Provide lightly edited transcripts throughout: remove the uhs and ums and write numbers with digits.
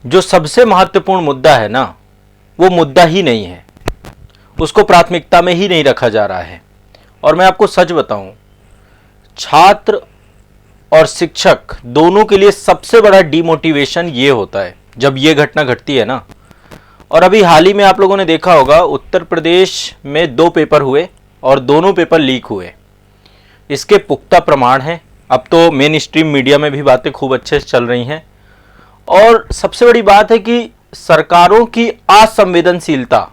जो सबसे महत्वपूर्ण मुद्दा है ना, वो मुद्दा ही नहीं है, उसको प्राथमिकता में ही नहीं रखा जा रहा है। और मैं आपको सच बताऊं, छात्र और शिक्षक दोनों के लिए सबसे बड़ा डिमोटिवेशन ये होता है जब ये घटना घटती है ना। और अभी हाल ही में आप लोगों ने देखा होगा, उत्तर प्रदेश में 2 पेपर हुए और दोनों पेपर लीक हुए। इसके पुख्ता प्रमाण हैं। अब तो मेन स्ट्रीम मीडिया में भी बातें खूब अच्छे से चल रही हैं। और सबसे बड़ी बात है कि सरकारों की असंवेदनशीलता,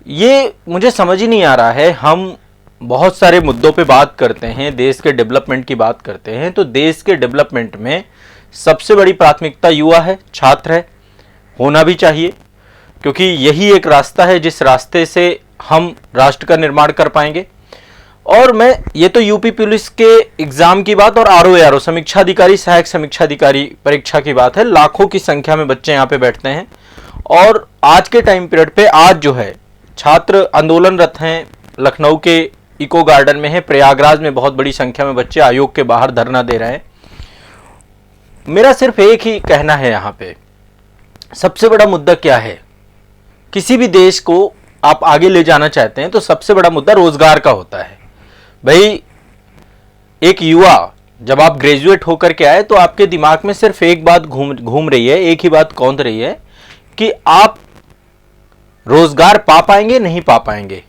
ये मुझे समझ ही नहीं आ रहा है। हम बहुत सारे मुद्दों पे बात करते हैं, देश के डेवलपमेंट की बात करते हैं, तो देश के डेवलपमेंट में सबसे बड़ी प्राथमिकता युवा है, छात्र है, होना भी चाहिए, क्योंकि यही एक रास्ता है जिस रास्ते से हम राष्ट्र का निर्माण कर पाएंगे। और मैं ये तो यूपी पुलिस के एग्जाम की बात और आरओ समीक्षा अधिकारी, सहायक समीक्षा अधिकारी परीक्षा की बात है। लाखों की संख्या में बच्चे यहाँ पे बैठते हैं और आज के टाइम पीरियड पे आज जो है छात्र आंदोलनरत हैं। लखनऊ के इको गार्डन में है, प्रयागराज में बहुत बड़ी संख्या में बच्चे आयोग के बाहर धरना दे रहे हैं। मेरा सिर्फ एक ही कहना है, यहाँ पे सबसे बड़ा मुद्दा क्या है? किसी भी देश को आप आगे ले जाना चाहते हैं तो सबसे बड़ा मुद्दा रोजगार का होता है। भाई, एक युवा जब आप ग्रेजुएट होकर के आए तो आपके दिमाग में सिर्फ एक बात घूम रही है, एक ही बात कौंध रही है कि आप रोजगार पा पाएंगे नहीं पा पाएंगे।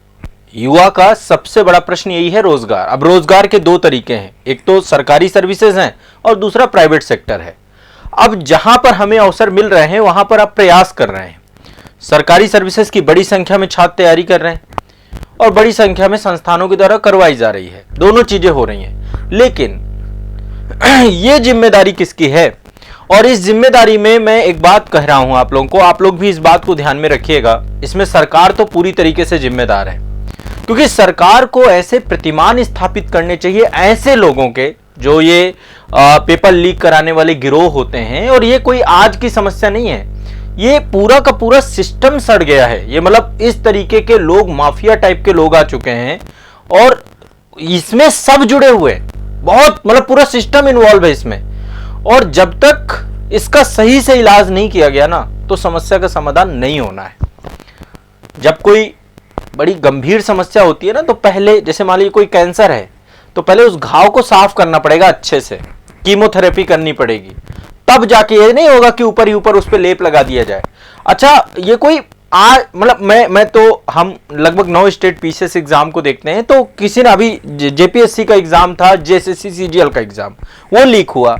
युवा का सबसे बड़ा प्रश्न यही है, रोजगार। अब रोजगार के 2 तरीके हैं, एक तो सरकारी सर्विसेज हैं और दूसरा प्राइवेट सेक्टर है। अब जहां पर हमें अवसर मिल रहे हैं वहां पर आप प्रयास कर रहे हैं। सरकारी सर्विसेज की बड़ी संख्या में छात्र तैयारी कर रहे हैं और बड़ी संख्या में संस्थानों के द्वारा करवाई जा रही है, दोनों चीजें हो रही हैं। लेकिन ये जिम्मेदारी किसकी है? और इस जिम्मेदारी में मैं एक बात कह रहा हूं आप लोगों को, आप लोग भी इस बात को ध्यान में रखिएगा। इसमें सरकार तो पूरी तरीके से जिम्मेदार है, क्योंकि सरकार को ऐसे प्रतिमान स्थापित करने चाहिए ऐसे लोगों के जो ये पेपर लीक कराने वाले गिरोह होते हैं। और ये कोई आज की समस्या नहीं है, ये पूरा का पूरा सिस्टम सड़ गया है। ये मतलब इस तरीके के लोग, माफिया टाइप के लोग आ चुके हैं और इसमें सब जुड़े हुए, बहुत मतलब पूरा सिस्टम इन्वॉल्व है इसमें। और जब तक इसका सही से इलाज नहीं किया गया ना, तो समस्या का समाधान नहीं होना है। जब कोई बड़ी गंभीर समस्या होती है ना, तो पहले जैसे मान लीजिए कोई कैंसर है तो पहले उस घाव को साफ करना पड़ेगा, अच्छे से कीमोथेरेपी करनी पड़ेगी, तब जाके ये नहीं होगा कि ऊपर ही ऊपर उस पर लेप लगा दिया जाए। अच्छा, ये कोई मतलब मैं तो हम लगभग 9 स्टेट पीसीएस एग्जाम को देखते हैं, तो किसी ने अभी जेपीएससी का एग्जाम था, जेएसएससी सीजीएल का एग्जाम, वो लीक हुआ,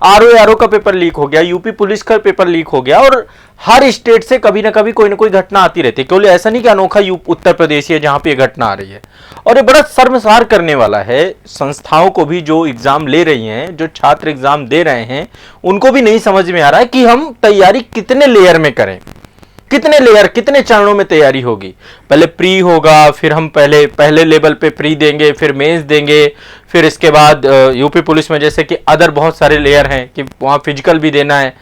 आरओ का पेपर लीक हो गया, यूपी पुलिस का पेपर लीक हो गया। और हर स्टेट से कभी ना कभी कोई ना कोई घटना आती रहती है। केवल ऐसा नहीं कि अनोखा उत्तर प्रदेश है जहां पे घटना आ रही है। और ये बड़ा शर्मसार करने वाला है, संस्थाओं को भी जो एग्जाम ले रही हैं, जो छात्र एग्जाम दे रहे हैं, उनको भी नहीं समझ में आ रहा है कि हम तैयारी कितने लेयर में करें, कितने लेयर, कितने चरणों में तैयारी होगी। पहले प्री होगा, फिर हम पहले लेवल पे प्री देंगे, फिर मेंस देंगे, फिर इसके बाद यूपी पुलिस में जैसे कि अदर बहुत सारे लेयर हैं कि वहाँ फिजिकल भी देना है,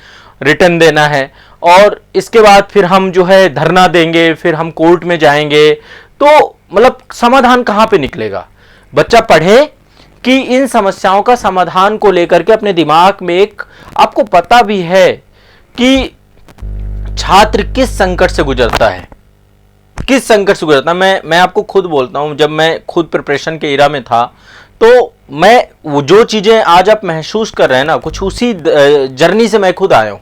रिटर्न देना है, और इसके बाद फिर हम जो है धरना देंगे, फिर हम कोर्ट में जाएंगे। तो मतलब समाधान कहाँ पे निकलेगा? बच्चा पढ़े कि इन समस्याओं का समाधान को लेकर के अपने दिमाग में एक, आपको पता भी है कि छात्र किस संकट से गुजरता है, किस संकट से गुजरता है। मैं आपको खुद बोलता हूं, जब मैं खुद प्रिपरेशन के एरा में था तो मैं वो जो चीजें आज आप महसूस कर रहे हैं ना, कुछ उसी जर्नी से मैं खुद आया हूं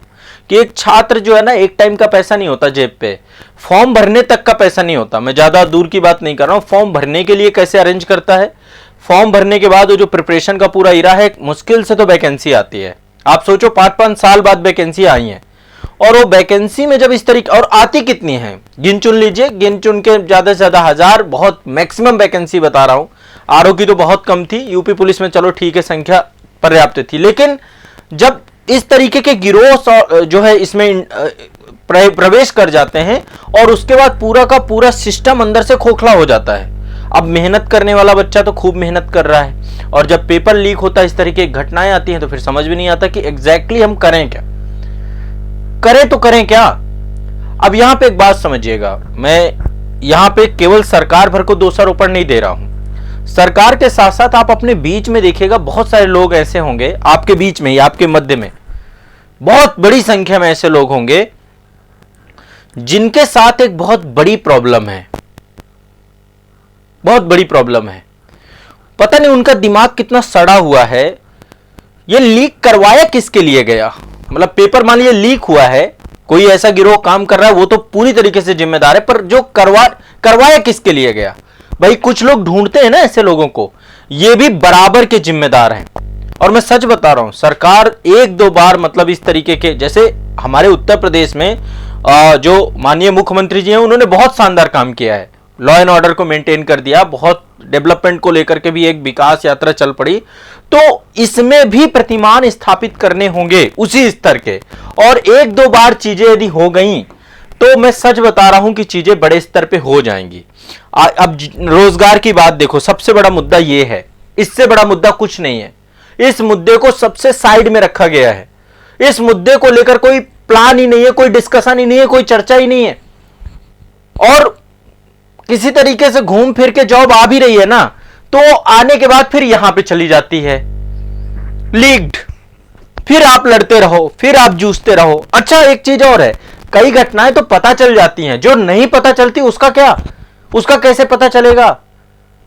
कि एक छात्र जो है ना, एक टाइम का पैसा नहीं होता जेब पे, फॉर्म भरने तक का पैसा नहीं होता। मैं ज्यादा दूर की बात नहीं कर रहा हूं, फॉर्म भरने के लिए कैसे अरेंज करता है, फॉर्म भरने के बाद वो जो प्रिपरेशन का पूरा एरा है, मुश्किल से तो वैकेंसी आती है। आप सोचो 5-5 साल बाद वैकेंसी आई है, और वो वैकेंसी में जब इस तरीके, और आती कितनी है गिन चुन लीजिए, गिन चुन के ज्यादा से ज्यादा 1000, बहुत मैक्सिमम वैकेंसी बता रहा हूं। आरओ की तो बहुत कम थी, यूपी पुलिस में चलो ठीक है संख्या पर्याप्त थी। लेकिन जब इस तरीके के गिरोह जो है इसमें प्रवेश कर जाते हैं और उसके बाद पूरा का पूरा सिस्टम अंदर से खोखला हो जाता है। अब मेहनत करने वाला बच्चा तो खूब मेहनत कर रहा है, और जब पेपर लीक होता है, इस तरीके की घटनाएं आती हैं, तो फिर समझ भी नहीं आता कि एग्जैक्टली हम करें क्या, करें तो करें क्या। अब यहां पे एक बात समझिएगा, मैं यहां पे केवल सरकार भर को दोषारोपण नहीं दे रहा हूं। सरकार के साथ साथ आप अपने बीच में देखिएगा, बहुत सारे लोग ऐसे होंगे आपके बीच में ही, आपके मध्य में, बहुत बड़ी संख्या में ऐसे लोग होंगे जिनके साथ एक बहुत बड़ी प्रॉब्लम है, बहुत बड़ी प्रॉब्लम है। पता नहीं उनका दिमाग कितना सड़ा हुआ है। ये लीक करवाया किसके लिए गया? मतलब पेपर मान लीजिए लीक हुआ है, कोई ऐसा गिरोह काम कर रहा है, वो तो पूरी तरीके से जिम्मेदार है, पर जो करवाया किसके लिए गया? भाई कुछ लोग ढूंढते हैं ना ऐसे लोगों को, ये भी बराबर के जिम्मेदार हैं। और मैं सच बता रहा हूं, सरकार एक दो बार मतलब इस तरीके के, जैसे हमारे उत्तर प्रदेश में जो माननीय मुख्यमंत्री जी हैं, उन्होंने बहुत शानदार काम किया है, लॉ एंड ऑर्डर को मेंटेन कर दिया, बहुत डेवलपमेंट को लेकर के भी एक विकास यात्रा चल पड़ी। तो इसमें भी प्रतिमान स्थापित करने होंगे उसी स्तर के, और एक दो बार चीजें यदि हो गई तो मैं सच बता रहा हूं कि चीजें बड़े स्तर पे हो जाएंगी। अब रोजगार की बात देखो, सबसे बड़ा मुद्दा यह है, इससे बड़ा मुद्दा कुछ नहीं है। इस मुद्दे को सबसे साइड में रखा गया है, इस मुद्दे को लेकर कोई प्लान ही नहीं है, कोई डिस्कशन ही नहीं है, कोई चर्चा ही नहीं है। और किसी तरीके से घूम फिर के जॉब आ भी रही है ना, तो आने के बाद फिर यहां पे चली जाती है लीक्ड, फिर आप लड़ते रहो, फिर आप जूझते रहो। अच्छा एक चीज और है, कई घटनाएं तो पता चल जाती हैं, जो नहीं पता चलती उसका क्या, उसका कैसे पता चलेगा?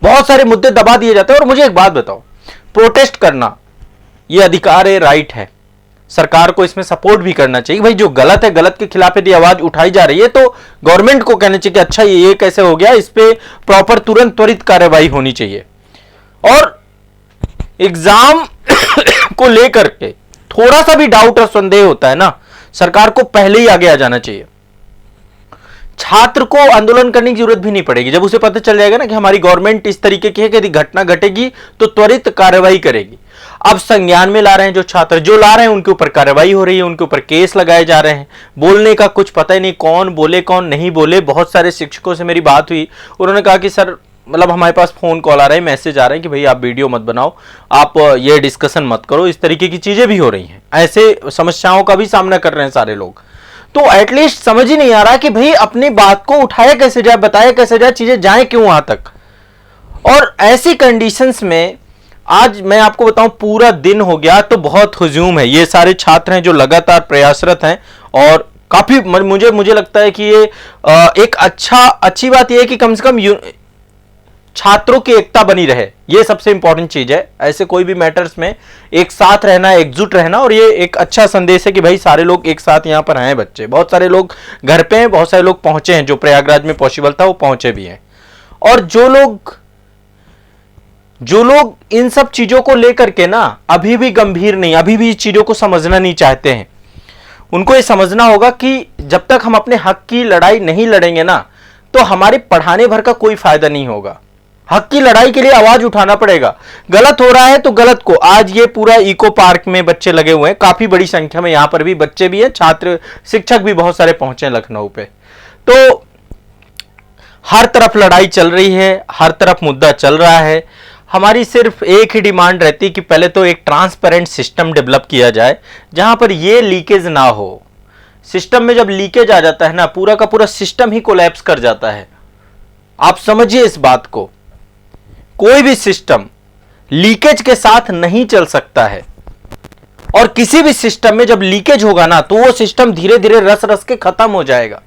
बहुत सारे मुद्दे दबा दिए जाते हैं। और मुझे एक बात बताओ, प्रोटेस्ट करना यह अधिकार है, राइट है, सरकार को इसमें सपोर्ट भी करना चाहिए। भाई जो गलत है, गलत के खिलाफ यदि आवाज उठाई जा रही है तो गवर्नमेंट को कहना चाहिए कि अच्छा ये कैसे हो गया, इस पे प्रॉपर तुरंत त्वरित कार्रवाई होनी चाहिए। और एग्जाम को लेकर के थोड़ा सा भी डाउट और संदेह होता है ना, सरकार को पहले ही आगे आ जाना चाहिए। छात्र को आंदोलन करने की जरूरत भी नहीं पड़ेगी, जब उसे पता चल जाएगा ना कि हमारी गवर्नमेंट इस तरीके की है कि यदि घटना घटेगी तो त्वरित कार्रवाई करेगी। अब संज्ञान में ला रहे हैं, जो छात्र जो ला रहे हैं उनके ऊपर कार्रवाई हो रही है, उनके ऊपर केस लगाए जा रहे हैं। बोलने का कुछ पता ही नहीं, कौन बोले कौन नहीं बोले। बहुत सारे शिक्षकों से मेरी बात हुई, उन्होंने कहा कि सर मतलब हमारे पास फोन कॉल आ रहे हैं, मैसेज आ रहे हैं कि भाई आप वीडियो मत बनाओ, आप ये डिस्कशन मत करो, इस तरीके की चीजें भी हो रही हैं। ऐसे समस्याओं का भी सामना कर रहे हैं सारे लोग। तो एटलीस्ट समझ ही नहीं आ रहा कि भाई अपनी बात को उठाया कैसे जाए, बताया कैसे जाए, चीजें जाए क्यों वहां तक। और ऐसी कंडीशंस में आज मैं आपको बताऊं, पूरा दिन हो गया तो बहुत हुजूम है। ये सारे छात्र हैं जो लगातार प्रयासरत हैं, और काफी मुझे लगता है कि ये एक अच्छी बात यह है कि कम से कम छात्रों की एकता बनी रहे, ये सबसे इंपॉर्टेंट चीज है। ऐसे कोई भी मैटर्स में एक साथ रहना, एकजुट रहना, और ये एक अच्छा संदेश है कि भाई सारे लोग एक साथ यहां पर हैं। बच्चे बहुत सारे लोग घर पे हैं, बहुत सारे लोग पहुंचे हैं, जो प्रयागराज में पॉसिबल था वो पहुंचे भी हैं। और जो लोग इन सब चीजों को लेकर के ना अभी भी गंभीर नहीं, अभी भी चीजों को समझना नहीं चाहते हैं, उनको ये समझना होगा कि जब तक हम अपने हक की लड़ाई नहीं लड़ेंगे ना, तो हमारे पढ़ाने भर का कोई फायदा नहीं होगा। हक की लड़ाई के लिए आवाज उठाना पड़ेगा। गलत हो रहा है तो गलत को, आज ये पूरा इको पार्क में बच्चे लगे हुए हैं, काफी बड़ी संख्या में यहां पर भी बच्चे भी हैं, छात्र शिक्षक भी बहुत सारे पहुंचे हैं लखनऊ पे। तो हर तरफ लड़ाई चल रही है, हर तरफ मुद्दा चल रहा है। हमारी सिर्फ एक ही डिमांड रहती है कि पहले तो एक ट्रांसपेरेंट सिस्टम डेवलप किया जाए, जहां पर यह लीकेज ना हो। सिस्टम में जब लीकेज आ जाता है ना, पूरा का पूरा सिस्टम ही कोलैप्स कर जाता है। आप समझिए इस बात को, कोई भी सिस्टम लीकेज के साथ नहीं चल सकता है। और किसी भी सिस्टम में जब लीकेज होगा ना, तो वो सिस्टम धीरे धीरे रस रस के खत्म हो जाएगा।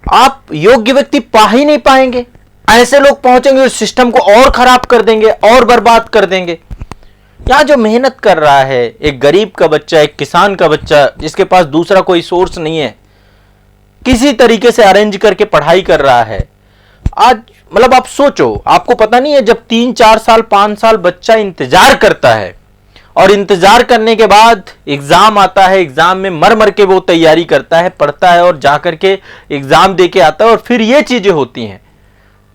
आप योग्य व्यक्ति पा ही नहीं पाएंगे, ऐसे लोग पहुंचेंगे उस सिस्टम को और खराब कर देंगे और बर्बाद कर देंगे। यहां जो मेहनत कर रहा है, एक गरीब का बच्चा, एक किसान का बच्चा, जिसके पास दूसरा कोई सोर्स नहीं है, किसी तरीके से अरेंज करके पढ़ाई कर रहा है। आज मतलब आप सोचो, आपको पता नहीं है, जब 3-4 साल 5 साल बच्चा इंतजार करता है, और इंतजार करने के बाद एग्जाम आता है, एग्जाम में मर मर के वो तैयारी करता है, पढ़ता है, और जाकर के एग्जाम दे के आता है, और फिर ये चीजें होती हैं,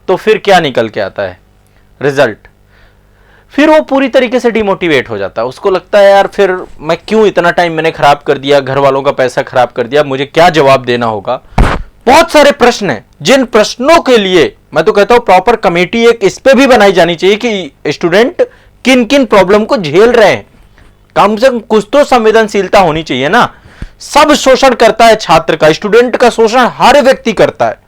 तो फिर क्या निकल के आता है रिजल्ट? फिर वो पूरी तरीके से डिमोटिवेट हो जाता है। उसको लगता है यार फिर मैं क्यों इतना टाइम मैंने खराब कर दिया, घर वालों का पैसा खराब कर दिया, मुझे क्या जवाब देना होगा। बहुत सारे प्रश्न हैं, जिन प्रश्नों के लिए मैं तो कहता हूं प्रॉपर कमेटी एक इस पे भी बनाई जानी चाहिए कि स्टूडेंट किन किन प्रॉब्लम को झेल रहे हैं। कम से कम कुछ तो संवेदनशीलता होनी चाहिए ना। सब शोषण करता है छात्र का, स्टूडेंट का शोषण हर व्यक्ति करता है,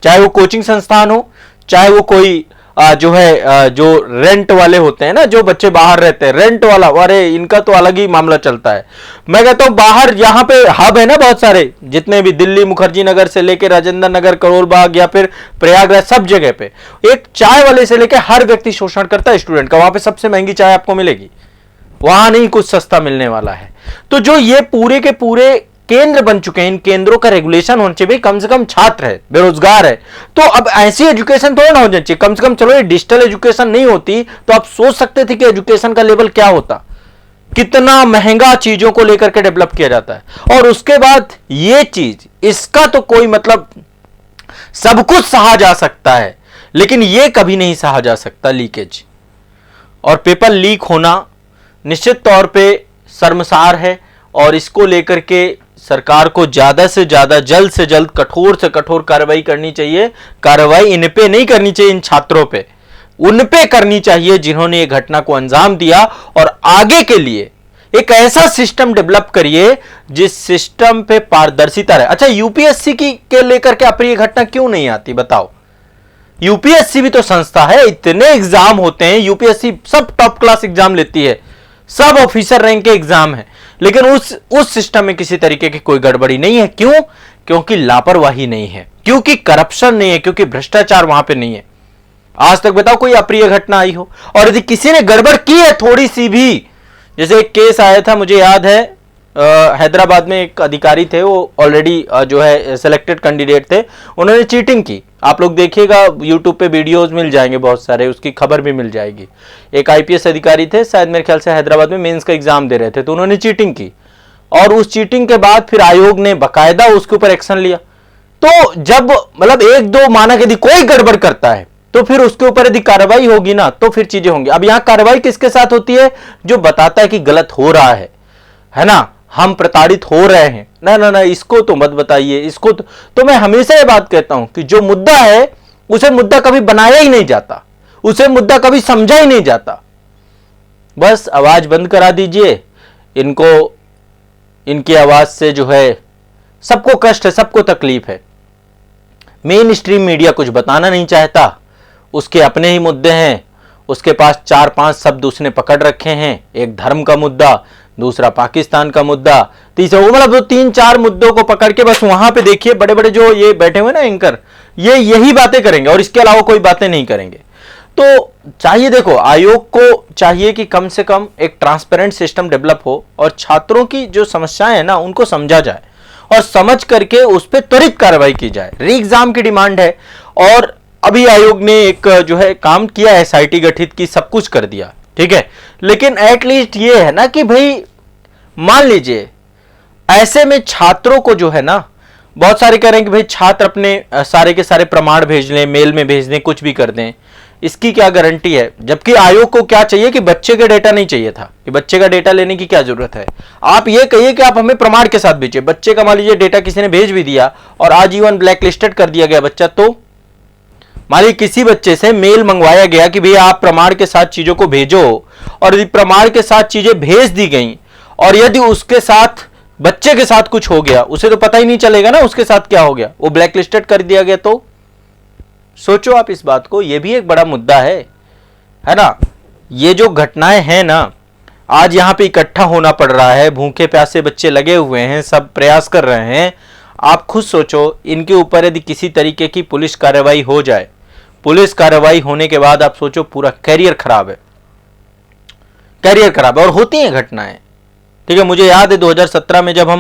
चाहे वो कोचिंग संस्थान हो, चाहे वो कोई जो है जो रेंट वाले होते हैं ना, जो बच्चे बाहर रहते हैं, रेंट वाला, अरे इनका तो अलग ही मामला चलता है। मैं कहता हूं बाहर यहाँ पे हब है ना बहुत सारे, जितने भी दिल्ली मुखर्जी नगर से लेकर राजेंद्र नगर, करोल बाग या फिर प्रयागराज, सब जगह पे एक चाय वाले से लेकर हर व्यक्ति शोषण करता है स्टूडेंट का। वहां पे सबसे महंगी चाय आपको मिलेगी, वहां नहीं कुछ सस्ता मिलने वाला है। तो जो ये पूरे के पूरे केंद्र बन चुके हैं, इन केंद्रों का रेगुलेशन होना चाहिए। कम से कम छात्र है, बेरोजगार है, तो अब ऐसी एजुकेशन थोड़ा ना हो जानी चाहिए। कम से कम चलो ये डिजिटल एजुकेशन नहीं होती तो आप सोच सकते थे कि एजुकेशन का लेवल क्या होता, कितना महंगा चीजों को लेकर के डेवलप किया जाता है। और उसके बाद ये चीज, इसका तो कोई मतलब, सब कुछ सहा जा सकता है लेकिन ये कभी नहीं सहा जा सकता लीकेज। और पेपर लीक होना निश्चित तौर पे शर्मसार है और इसको लेकर के सरकार को ज्यादा से ज्यादा, जल्द से जल्द, कठोर से कठोर कार्रवाई करनी चाहिए। कार्रवाई इन पे नहीं करनी चाहिए, इन छात्रों पे, उन पे करनी चाहिए जिन्होंने ये घटना को अंजाम दिया। और आगे के लिए एक ऐसा सिस्टम डेवलप करिए जिस सिस्टम पे पारदर्शिता रहे। अच्छा, यूपीएससी की के लेकर के अप्रिय घटना क्यों नहीं आती बताओ? यूपीएससी भी तो संस्था है, इतने एग्जाम होते हैं, यूपीएससी सब टॉप क्लास एग्जाम लेती है, सब ऑफिसर रैंक के एग्जाम है, लेकिन उस सिस्टम में किसी तरीके की कोई गड़बड़ी नहीं है। क्यों? क्योंकि लापरवाही नहीं है, क्योंकि करप्शन नहीं है, क्योंकि भ्रष्टाचार वहां पे नहीं है। आज तक बताओ कोई अप्रिय घटना आई हो? और यदि किसी ने गड़बड़ की है थोड़ी सी भी, जैसे एक केस आया था, मुझे याद है, हैदराबाद में एक अधिकारी थे, वो ऑलरेडी जो है सिलेक्टेड कैंडिडेट थे, उन्होंने चीटिंग की। आप लोग देखिएगा यूट्यूब पे वीडियोस मिल जाएंगे बहुत सारे, उसकी खबर भी मिल जाएगी। एक आईपीएस अधिकारी थे, शायद मेरे ख्याल से हैदराबाद में मेंस का एग्जाम दे रहे थे, तो उन्होंने चीटिंग की और उस चीटिंग के बाद फिर आयोग ने बाकायदा उसके ऊपर एक्शन लिया। तो जब मतलब एक दो मानक यदि कोई गड़बड़ करता है तो फिर उसके ऊपर यदि कार्रवाई होगी ना तो फिर चीजें होंगी। अब यहां कार्रवाई किसके साथ होती है? जो बताता है कि गलत हो रहा है ना, हम प्रताड़ित हो रहे हैं, ना ना ना इसको तो मत बताइए, इसको तो मैं हमेशा ये बात कहता हूं कि जो मुद्दा है उसे मुद्दा कभी बनाया ही नहीं जाता, उसे मुद्दा कभी समझा ही नहीं जाता। बस आवाज बंद करा दीजिए इनको, इनकी आवाज से जो है सबको कष्ट है, सबको तकलीफ है। मेन स्ट्रीम मीडिया कुछ बताना नहीं चाहता, उसके अपने ही मुद्दे हैं, उसके पास 4-5 शब्द उसने पकड़ रखे हैं, एक धर्म का मुद्दा, दूसरा पाकिस्तान का मुद्दा, तीसरा वो, मतलब 3-4 मुद्दों को पकड़ के बस वहां पे देखिए बड़े बड़े जो ये बैठे हुए ना एंकर, ये यही बातें करेंगे और इसके अलावा कोई बातें नहीं करेंगे। तो चाहिए, देखो आयोग को चाहिए कि कम से कम एक ट्रांसपेरेंट सिस्टम डेवलप हो और छात्रों की जो समस्याएं हैं ना उनको समझा जाए और समझ करके उस पर त्वरित कार्रवाई की जाए। री एग्जाम की डिमांड है और अभी आयोग ने एक जो है काम किया, एसआईटी गठित की, सब कुछ कर दिया, ठीक है, लेकिन एटलीस्ट ये है ना कि भाई मान लीजिए ऐसे में छात्रों को जो है ना, बहुत सारे कह रहे हैं कि भाई छात्र अपने सारे के सारे प्रमाण भेज लें, मेल में भेज दें, कुछ भी कर दें, इसकी क्या गारंटी है? जबकि आयोग को क्या चाहिए कि बच्चे का डेटा नहीं चाहिए था, कि बच्चे का डेटा लेने की क्या जरूरत है। आप ये कहिए कि आप हमें प्रमाण के साथ भेजिए। बच्चे का मान लीजिए डेटा किसी ने भेज भी दिया और आजीवन ब्लैकलिस्टेड कर दिया गया बच्चा, तो मान लीजिए किसी बच्चे से मेल मंगवाया गया कि भैया आप प्रमाण के साथ चीजों को भेजो, और यदि प्रमाण के साथ चीजें भेज दी गई और यदि उसके साथ बच्चे के साथ कुछ हो गया, उसे तो पता ही नहीं चलेगा ना उसके साथ क्या हो गया, वो ब्लैकलिस्टेड कर दिया गया। तो सोचो आप इस बात को, ये भी एक बड़ा मुद्दा है ना। ये जो घटनाएं हैं ना, आज यहां पे इकट्ठा होना पड़ रहा है, भूखे प्यासे बच्चे लगे हुए हैं, सब प्रयास कर रहे हैं। आप खुद सोचो, इनके ऊपर यदि किसी तरीके की पुलिस कार्रवाई हो जाए, पुलिस कार्रवाई होने के बाद आप सोचो पूरा कैरियर खराब है, कैरियर खराब है। और होती हैं घटनाएं, ठीक है। मुझे याद है 2017 में जब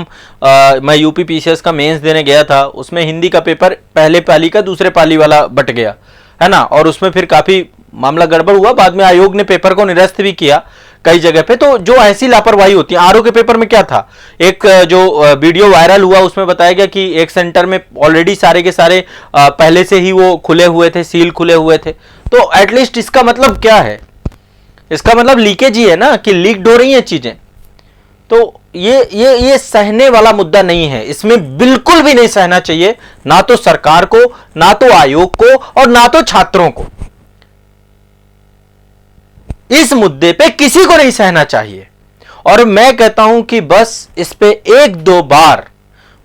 मैं यूपी पीसीएस का मेंस देने गया था, उसमें हिंदी का पेपर पहले पाली का दूसरे पाली वाला बट गया, है ना, और उसमें फिर काफी मामला गड़बड़ हुआ। बाद में आयोग ने पेपर को निरस्त भी किया कई जगह पे। तो जो ऐसी लापरवाही होती है, आरओ के पेपर में क्या था, एक जो वीडियो वायरल हुआ उसमें बताया गया कि एक सेंटर में ऑलरेडी सारे के सारे पहले से ही वो खुले हुए थे, सील खुले हुए थे। तो एटलीस्ट इसका मतलब क्या है? इसका मतलब लीकेज ही है ना, कि लीक्ड हो रही है चीजें। तो ये सहने वाला मुद्दा नहीं है, इसमें बिल्कुल भी नहीं सहना चाहिए, ना तो सरकार को, ना तो आयोग को, और ना तो छात्रों को। इस मुद्दे पे किसी को नहीं सहना चाहिए। और मैं कहता हूं कि बस इस पे 1-2 बार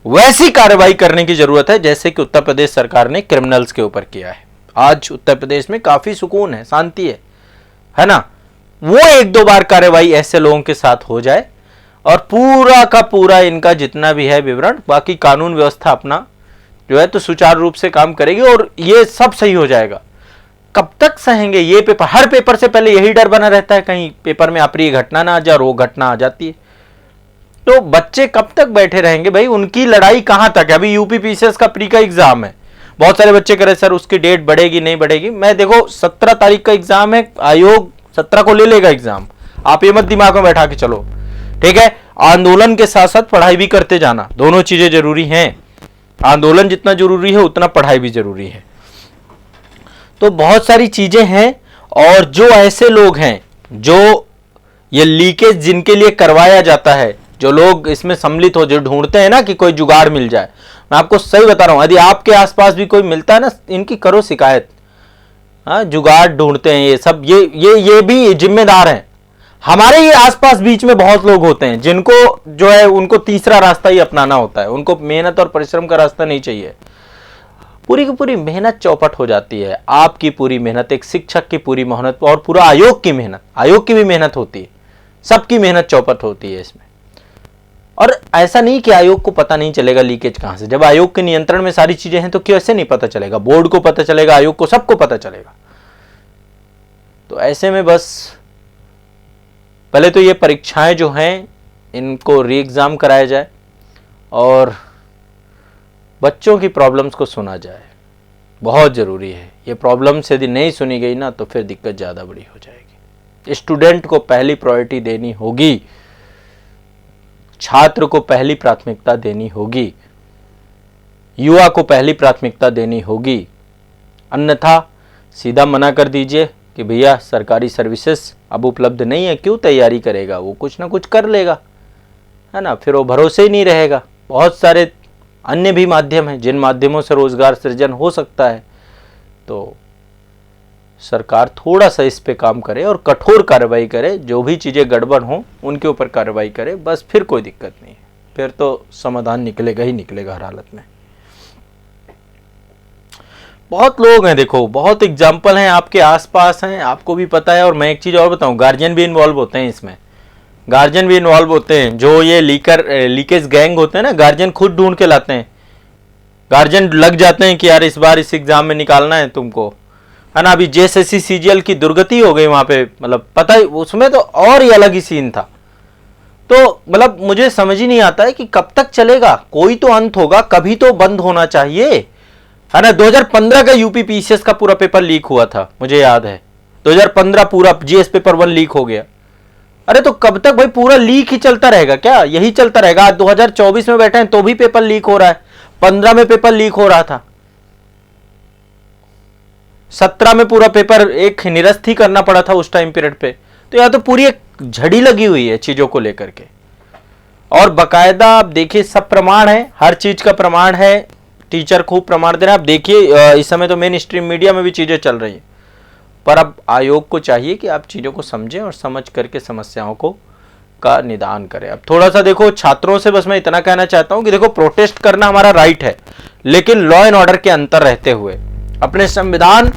वैसी कार्रवाई करने की जरूरत है जैसे कि उत्तर प्रदेश सरकार ने क्रिमिनल्स के ऊपर किया है। आज उत्तर प्रदेश में काफी सुकून है, शांति है ना। वो एक दो बार कार्रवाई ऐसे लोगों के साथ हो जाए और पूरा का पूरा इनका जितना भी है विवरण, बाकी कानून व्यवस्था अपना जो है तो सुचारू रूप से काम करेगी और ये सब सही हो जाएगा। कब तक सहेंगे ये पेपर? हर पेपर से पहले यही डर बना रहता है कहीं पेपर में अप्रिय घटना ना आ जाए, और वो घटना आ जाती है। तो बच्चे कब तक बैठे रहेंगे भाई? उनकी लड़ाई कहां तक है? अभी यूपी पीसीएस का प्री का एग्जाम है, बहुत सारे बच्चे कह रहे सर उसकी डेट बढ़ेगी नहीं बढ़ेगी। मैं देखो 17 तारीख का एग्जाम है, आयोग 17 को ले लेगा एग्जाम, आप ये मत दिमाग में बैठा के चलो, ठीक है। आंदोलन के साथ साथ पढ़ाई भी करते जाना, दोनों चीजें जरूरी हैं। आंदोलन जितना जरूरी है उतना पढ़ाई भी जरूरी है। तो बहुत सारी चीजें हैं, और जो ऐसे लोग हैं जो ये लीकेज जिनके लिए करवाया जाता है, जो लोग इसमें सम्मिलित हो, जो ढूंढते हैं ना कि कोई जुगाड़ मिल जाए, मैं आपको सही बता रहा हूं, यदि आपके आसपास भी कोई मिलता है ना, इनकी करो शिकायत। हाँ, जुगाड़ ढूंढते हैं ये सब, ये भी जिम्मेदार हैं। हमारे ये आसपास बीच में बहुत लोग होते हैं जिनको जो है उनको तीसरा रास्ता ही अपनाना होता है, उनको मेहनत और परिश्रम का रास्ता नहीं चाहिए। पूरी की पूरी मेहनत चौपट हो जाती है। आपकी पूरी मेहनत, एक शिक्षक की पूरी मेहनत और पूरा आयोग की मेहनत, आयोग की भी मेहनत होती है, सबकी मेहनत चौपट होती है इसमें। और ऐसा नहीं कि आयोग को पता नहीं चलेगा लीकेज कहां से, जब आयोग के नियंत्रण में सारी चीजें हैं तो कैसे नहीं पता चलेगा? बोर्ड को पता चलेगा, आयोग को, सबको पता चलेगा। तो ऐसे में बस पहले तो ये परीक्षाएं जो हैं इनको री एग्जाम कराया जाए और बच्चों की प्रॉब्लम्स को सुना जाए, बहुत जरूरी है। ये प्रॉब्लम्स यदि नहीं सुनी गई ना तो फिर दिक्कत ज्यादा बड़ी हो जाएगी। स्टूडेंट को पहली प्रायोरिटी देनी होगी, छात्र को पहली प्राथमिकता देनी होगी, युवा को पहली प्राथमिकता देनी होगी। अन्यथा सीधा मना कर दीजिए कि भैया सरकारी सर्विसेज अब उपलब्ध नहीं है, क्यों तैयारी करेगा, वो कुछ ना कुछ कर लेगा, है ना, फिर वो भरोसे ही नहीं रहेगा। बहुत सारे अन्य भी माध्यम हैं जिन माध्यमों से रोजगार सृजन हो सकता है। तो सरकार थोड़ा सा इस पे काम करे और कठोर कार्रवाई करे, जो भी चीज़ें गड़बड़ हों उनके ऊपर कार्रवाई करे, बस फिर कोई दिक्कत नहीं है, फिर तो समाधान निकलेगा ही निकलेगा हर हालत में। बहुत लोग हैं, देखो बहुत एग्जाम्पल हैं आपके आसपास हैं, आपको भी पता है। और मैं एक चीज़ और बताऊं, गार्जियन भी इन्वॉल्व होते हैं इसमें, गार्जियन भी इन्वॉल्व होते हैं। जो ये लीकेज गैंग होते हैं ना, गार्जियन खुद ढूंढ के लाते हैं, गार्जियन लग जाते हैं कि यार इस बार इस एग्जाम में निकालना है तुमको, है ना। अभी जेएसएससी सीजीएल की दुर्गति हो गई वहां पे, मतलब पता ही, उसमें तो और ही अलग ही सीन था। तो मतलब मुझे समझ ही नहीं आता है कि कब तक चलेगा, कोई तो अंत होगा, कभी तो बंद होना चाहिए, है ना। 2015 का यूपी पीसीएस का पूरा पेपर लीक हुआ था, मुझे याद है 2015 पूरा जीएस पेपर 1 लीक हो गया। अरे तो कब तक भाई पूरा लीक ही चलता रहेगा क्या? यही चलता रहेगा। आज 2024 में बैठे हैं तो भी पेपर लीक हो रहा है, 15 में पेपर लीक हो रहा था, 17 में पूरा पेपर एक निरस्त ही करना पड़ा था उस टाइम पीरियड पे। तो यहां तो पूरी एक झड़ी लगी हुई है चीजों को लेकर के, और बकायदा आप देखिए सब प्रमाण है, हर चीज का प्रमाण है, टीचर खूब प्रमाण दे रहे हैं। आप देखिए इस समय तो मेन स्ट्रीम मीडिया में भी चीजें चल रही हैं, पर अब आयोग को चाहिए कि आप चीज़ों को समझें और समझ करके समस्याओं को का निदान करें। अब थोड़ा सा देखो, छात्रों से बस मैं इतना कहना चाहता हूं कि देखो प्रोटेस्ट करना हमारा राइट है, लेकिन लॉ एंड ऑर्डर के अंतर रहते हुए अपने संविधान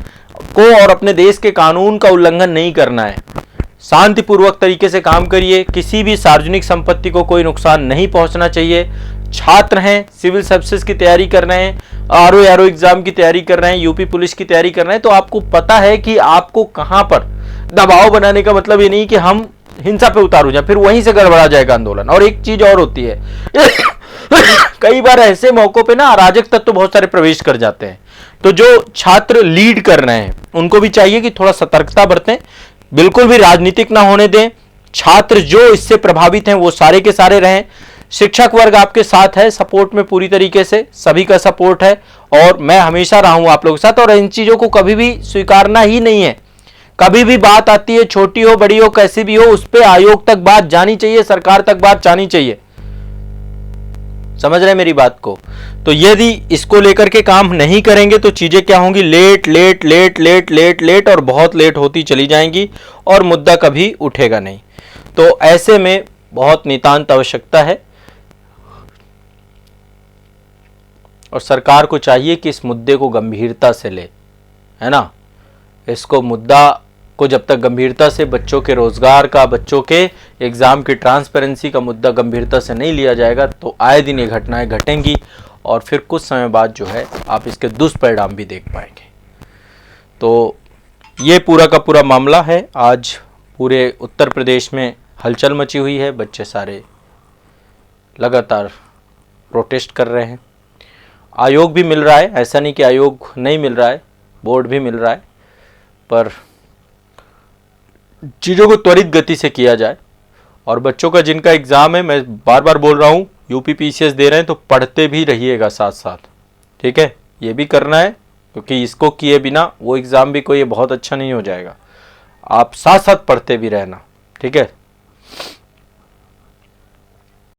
को और अपने देश के कानून का उल्लंघन नहीं करना है। शांतिपूर्वक तरीके से काम करिए, किसी भी सार्वजनिक संपत्ति को कोई नुकसान नहीं पहुंचना चाहिए। छात्र हैं, सिविल सर्विसेज की तैयारी कर रहे हैं, आरओ एग्जाम की तैयारी कर रहे हैं, यूपी पुलिस की तैयारी कर रहे हैं, तो आपको पता है कि आपको कहां पर दबाव बनाने का मतलब ये नहीं कि हम हिंसा पे उतारू जाए, फिर वहीं से गड़बड़ा जाएगा आंदोलन। और एक चीज और होती है कई बार ऐसे मौकों पे ना अराजक तत्व बहुत सारे प्रवेश कर जाते हैं, तो जो छात्र लीड कर रहे हैं उनको भी चाहिए कि थोड़ा सतर्कता बरतें, बिल्कुल भी राजनीतिक ना होने दें। छात्र जो इससे प्रभावित हैं वो सारे के सारे रहें। शिक्षक वर्ग आपके साथ है, सपोर्ट में पूरी तरीके से सभी का सपोर्ट है, और मैं हमेशा रहा हूं आप लोगों के साथ। और इन चीजों को कभी भी स्वीकारना ही नहीं है। कभी भी बात आती है, छोटी हो बड़ी हो कैसी भी हो, उस पर आयोग तक बात जानी चाहिए, सरकार तक बात जानी चाहिए। समझ रहे मेरी बात को? तो यदि इसको लेकर के काम नहीं करेंगे तो चीजें क्या होंगी, late late late late late late और बहुत लेट होती चली जाएंगी और मुद्दा कभी उठेगा नहीं। तो ऐसे में बहुत नितांत आवश्यकता है और सरकार को चाहिए कि इस मुद्दे को गंभीरता से ले। है ना। इसको मुद्दा को जब तक गंभीरता से बच्चों के रोजगार का, बच्चों के एग्ज़ाम की ट्रांसपेरेंसी का मुद्दा गंभीरता से नहीं लिया जाएगा तो आए दिन ये घटनाएं घटेंगी और फिर कुछ समय बाद जो है आप इसके दुष्परिणाम भी देख पाएंगे। तो ये पूरा का पूरा मामला है। आज पूरे उत्तर प्रदेश में हलचल मची हुई है, बच्चे सारे लगातार प्रोटेस्ट कर रहे हैं। आयोग भी मिल रहा है, ऐसा नहीं कि आयोग नहीं मिल रहा है, बोर्ड भी मिल रहा है, पर चीज़ों को त्वरित गति से किया जाए। और बच्चों का जिनका एग्ज़ाम है, मैं बार बार बोल रहा हूँ, यूपीपीसीएस दे रहे हैं तो पढ़ते भी रहिएगा साथ साथ, ठीक है। ये भी करना है क्योंकि इसको किए बिना वो एग्ज़ाम भी कोई बहुत अच्छा नहीं हो जाएगा। आप साथ साथ पढ़ते भी रहना, ठीक है।